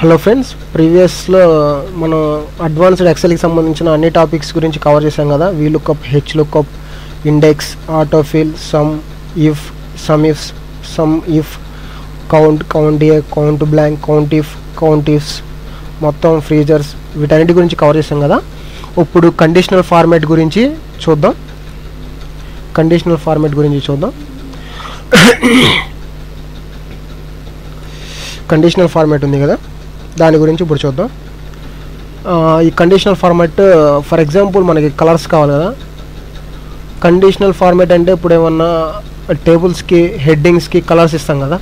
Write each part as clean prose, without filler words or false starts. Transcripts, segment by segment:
Hello friends, ప్రీవియస్లో మనం advanced ఎక్సెల్కి సంబంధించిన అన్ని టాపిక్స్ గురించి కవర్ చేసాం కదా. VLOOKUP, H lookup, index, autofill, some if, count A, count blank, count ifs, మొత్తం ఫ్రీజర్స్, వీటన్నిటి గురించి కవర్ చేసాం కదా. ఇప్పుడు కండిషనల్ ఫార్మాట్ గురించి చూద్దాం. కండిషనల్ ఫార్మాట్ ఉంది కదా, దాని గురించి ఇప్పుడు చూద్దాం. ఈ కండిషనల్ ఫార్మాట్ ఫర్ ఎగ్జాంపుల్ మనకి కలర్స్ కావాలి కదా. కండిషనల్ ఫార్మాట్ అంటే ఇప్పుడు ఏమన్నా టేబుల్స్కి, హెడ్డింగ్స్కి కలర్స్ ఇస్తాం కదా.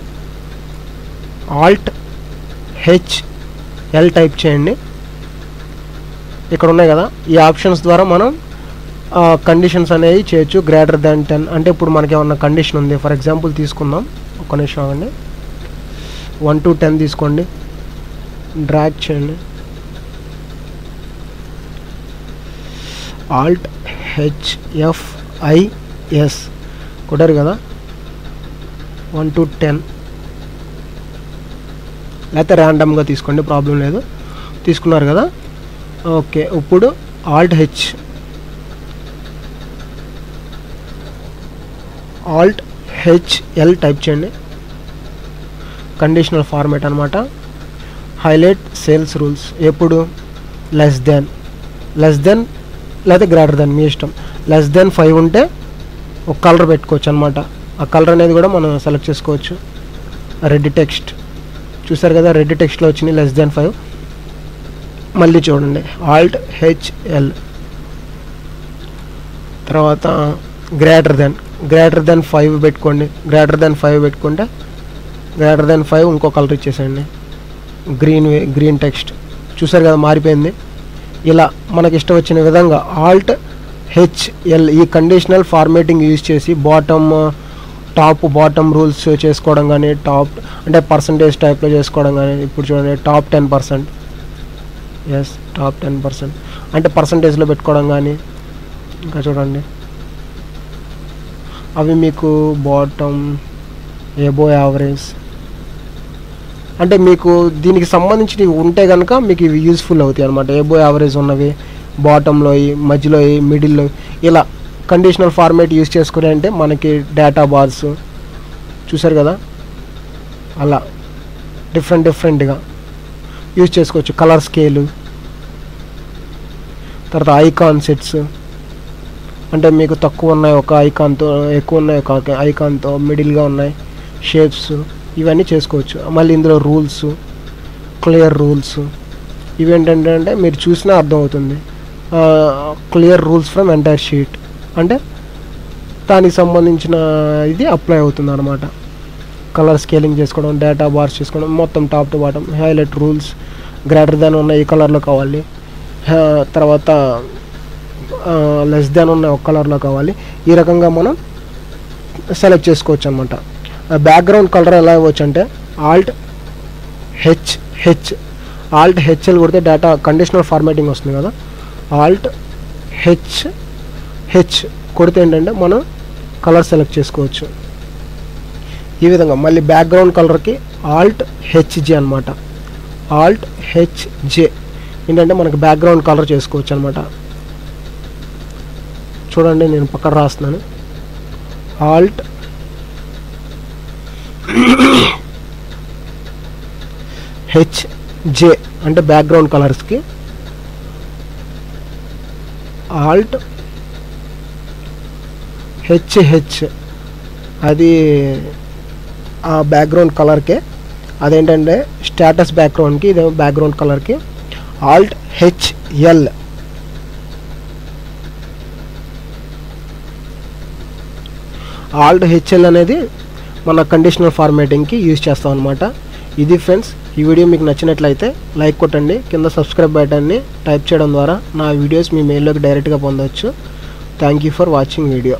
Alt+H+L టైప్ చేయండి. ఇక్కడ ఉన్నాయి కదా, ఈ ఆప్షన్స్ ద్వారా మనం కండిషన్స్ అనేవి చేయొచ్చు. గ్రేటర్ దాన్ 10 అంటే ఇప్పుడు మనకి ఏమన్నా కండిషన్ ఉంది. ఫర్ ఎగ్జాంపుల్ తీసుకుందాం, ఒక్క నిమిషం అవ్వండి. 1 to 10 తీసుకోండి, డ్రాగ్ చేయండి. Alt+H+F+I+S కొట్టారు కదా. 1 to 10 లేకపోతే ర్యాండమ్గా తీసుకోండి, ప్రాబ్లం లేదు. తీసుకున్నారు కదా, ఓకే. ఇప్పుడు Alt+H+L టైప్ చేయండి. కండిషనల్ ఫార్మాట్ అనమాట. Highlight sales rules. ఎప్పుడు లెస్ దెన్ లేదా గ్రేటర్ దెన్ మీ ఇష్టం. లెస్ దెన్ 5 ఉంటే ఒక కలర్ పెట్టుకోవచ్చు అనమాట. ఆ కలర్ అనేది కూడా మనం సెలెక్ట్ చేసుకోవచ్చు. రెడ్ టెక్స్ట్ చూసారు కదా, రెడ్ టెక్స్ట్లో వచ్చింది లెస్ దెన్ 5. మళ్ళీ చూడండి, Alt+H+L. తర్వాత గ్రేటర్ దెన్ 5 పెట్టుకోండి. గ్రేటర్ దెన్ 5 పెట్టుకుంటే గ్రేటర్ దెన్ 5 ఇంకో కలర్ ఇచ్చేసేయండి. గ్రీన్ టెక్స్ట్ చూసారు కదా, మారిపోయింది. ఇలా మనకి ఇష్టం వచ్చిన విధంగా Alt+H+L ఈ కండిషనల్ ఫార్మేటింగ్ యూజ్ చేసి బాటమ్ రూల్స్ చేసుకోవడం కానీ, టాప్ అంటే పర్సంటేజ్ టైప్లో చేసుకోవడం కానీ. ఇప్పుడు చూడండి, టాప్ 10%, ఎస్ టాప్ 10% అంటే పర్సంటేజ్లో పెట్టుకోవడం కానీ. ఇంకా చూడండి, అవి మీకు బాటమ్, ఎబో యావరేజ్ అంటే మీకు దీనికి సంబంధించి ఉంటే కనుక మీకు ఇవి యూస్ఫుల్ అవుతాయి అనమాట. ఎబో యావరేజ్ ఉన్నవి, బాటంలో, మధ్యలో, మిడిల్లో, ఇలా కండిషనల్ ఫార్మాట్ యూజ్ చేసుకుని అంటే మనకి డేటా బార్స్ చూసారు కదా, అలా డిఫరెంట్గా యూజ్ చేసుకోవచ్చు. కలర్ స్కేలు, తర్వాత ఐకాన్ సెట్స్ అంటే మీకు తక్కువ ఉన్నాయి ఒక ఐకాన్తో, ఎక్కువ ఉన్నాయి ఒక ఐకాన్తో, మిడిల్గా ఉన్నాయి షేప్స్, ఇవన్నీ చేసుకోవచ్చు. మళ్ళీ ఇందులో రూల్స్, క్లియర్ రూల్స్, ఇవేంటంటే మీరు చూసినా అర్థమవుతుంది. Clear rules from entire sheet అంటే దానికి సంబంధించిన ఇది అప్లై అవుతుంది అనమాట. కలర్ స్కేలింగ్ చేసుకోవడం, డేటా బార్స్ చేసుకోవడం, మొత్తం top to bottom. Highlight rules, greater than ఉన్న ఈ కలర్లో కావాలి, తర్వాత లెస్ దాన్ ఉన్న ఒక కలర్లో కావాలి. ఈ రకంగా మనం సెలెక్ట్ చేసుకోవచ్చు అనమాట. బ్యాక్గ్రౌండ్ కలర్ ఎలా ఇవ్వచ్చు అంటే Alt+H+L కొడితే డేటా కండిషనల్ ఫార్మాటింగ్ వస్తుంది కదా. Alt+H కొడితే ఏంటంటే మనం కలర్ సెలెక్ట్ చేసుకోవచ్చు ఈ విధంగా. మళ్ళీ బ్యాక్గ్రౌండ్ కలర్కి Alt+H+J అనమాట. Alt+H+J ఏంటంటే మనకి బ్యాక్గ్రౌండ్ కలర్ చేసుకోవచ్చు అనమాట. చూడండి, నేను పక్కన రాస్తున్నాను. Alt+H+J అంటే బ్యాక్గ్రౌండ్ కలర్స్కి, Alt+H+H అది ఆ బ్యాక్గ్రౌండ్ కలర్కే, అదేంటంటే స్టేటస్ బ్యాక్గ్రౌండ్కి, ఇదే బ్యాక్గ్రౌండ్ కలర్కి. Alt+H+L Alt+H+L అనేది మన కండిషనల్ ఫార్మాటింగ్కి యూజ్ చేస్తాం అనమాట. ఇది ఫ్రెండ్స్, ఈ వీడియో మీకు నచ్చినట్లయితే లైక్ కొట్టండి. కింద సబ్స్క్రైబ్ బటన్ని టైప్ చేయడం ద్వారా నా వీడియోస్ మీ మెయిల్లోకి డైరెక్ట్గా పొందవచ్చు. Thank you for watching video.